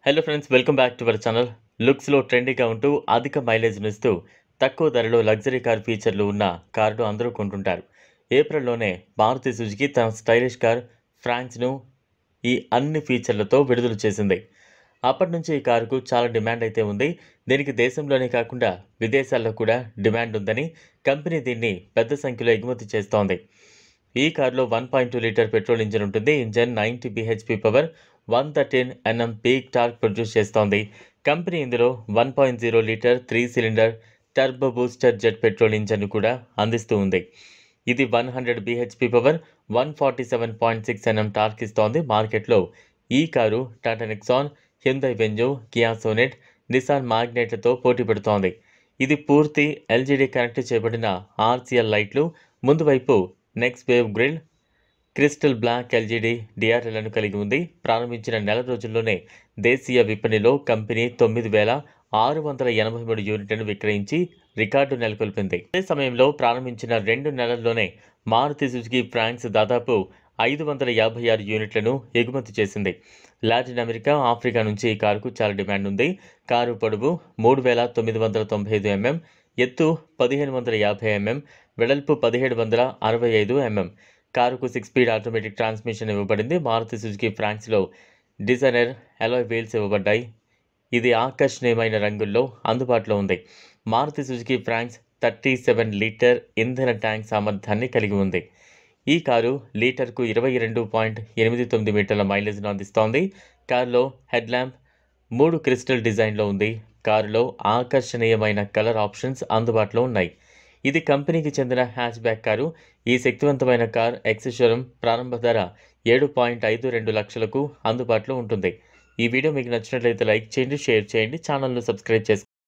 Hello friends, welcome back to our channel. లుక్స్లో ట్రెండీగా ఉంటూ అధిక మైలేజ్ను ఇస్తూ తక్కువ ధరలో లగ్జరీ కార్ ఫీచర్లు ఉన్న కారును అందరూ కొంటుంటారు. ఏప్రిల్లోనే మారుతి సుజుకి తన స్టైలిష్ కార్ ఫ్రాంక్స్ను ఈ అన్ని ఫీచర్లతో విడుదల చేసింది. అప్పటి నుంచి ఈ కారుకు చాలా డిమాండ్ అయితే ఉంది. దీనికి దేశంలోనే కాకుండా విదేశాల్లో కూడా డిమాండ్ ఉందని కంపెనీ దీన్ని పెద్ద సంఖ్యలో ఎగుమతి చేస్తోంది. ఈ కారులో 1.2 లీటర్ పెట్రోల్ ఇంజిన్ ఉంటుంది. Engine 90 bhp power, 113 Nm peak torque produce చేస్తోంది. కంపెనీ ఇందులో 1.0 litre 3 cylinder turbo booster jet petrol ఇంజిన్ను కూడా అందిస్తూ ఉంది. ఇది 100 bhp పవర్, 147.6 Nm టార్క్ ఇస్తోంది. మార్కెట్లో ఈ కారు Tata Nexon, Hyundai Venue, Kia Sonet, Nissan మాగ్నైట్లతో పోటీ పడుతోంది. ఇది పూర్తి ఎల్జీడీ కనెక్ట్ చేయబడిన ఆర్సీఎల్ లైట్లు, ముందు వైపు next wave grill, crystal black LGD డిఆర్ఎల్ను కలిగి ఉంది. ప్రారంభించిన నెల రోజుల్లోనే దేశీయ విపణిలో కంపెనీ 9,683 యూనిట్లను విక్రయించి రికార్డు నెలకొల్పింది. అదే సమయంలో ప్రారంభించిన 2 నెలల్లోనే మారుతి సుజుకి ఫ్రాంక్స్ దాదాపు 556 యూనిట్లను ఎగుమతి చేసింది. లాటిన్ అమెరికా, ఆఫ్రికా నుంచి ఈ కారుకు చాలా డిమాండ్ ఉంది. కారు పొడవు 3,995 mm, ఎత్తు 1,550 mm, వెడల్పు 1,765 mm. కారుకు 6 స్పీడ్ ఆటోమేటిక్ ట్రాన్స్మిషన్ ఇవ్వబడింది. మారుతి సుజుకి ఫ్రాంక్స్లో డిజైనర్ అలాయ్ వీల్స్ ఇవ్వబడ్డాయి. ఇది ఆకర్షణీయమైన రంగుల్లో అందుబాటులో ఉంది. మారుతి సుజుకి ఫ్రాంక్స్ 37 లీటర్ ఇంధన ట్యాంక్ సామర్థ్యాన్ని కలిగి ఉంది. ఈ కారు లీటర్కు 22.89 మీటర్ల మైలేజ్ను అందిస్తోంది. కారులో హెడ్ ల్యాంప్ 3 క్రిస్టల్ డిజైన్లో ఉంది. కారులో ఆకర్షణీయమైన కలర్ ఆప్షన్స్ అందుబాటులో ఉన్నాయి. ఇది కంపెనీకి చెందిన హ్యాచ్ బ్యాక్ కారు. ఈ శక్తివంతమైన కార్ ఎక్స్-షోరూమ్ ప్రారంభ ధర 7.52 లక్షలకు అందుబాటులో ఉంటుంది. ఈ వీడియో మీకు నచ్చినట్లయితే లైక్ చేయండి, షేర్ చేయండి, ఛానల్ను సబ్స్క్రైబ్ చేసుకోండి.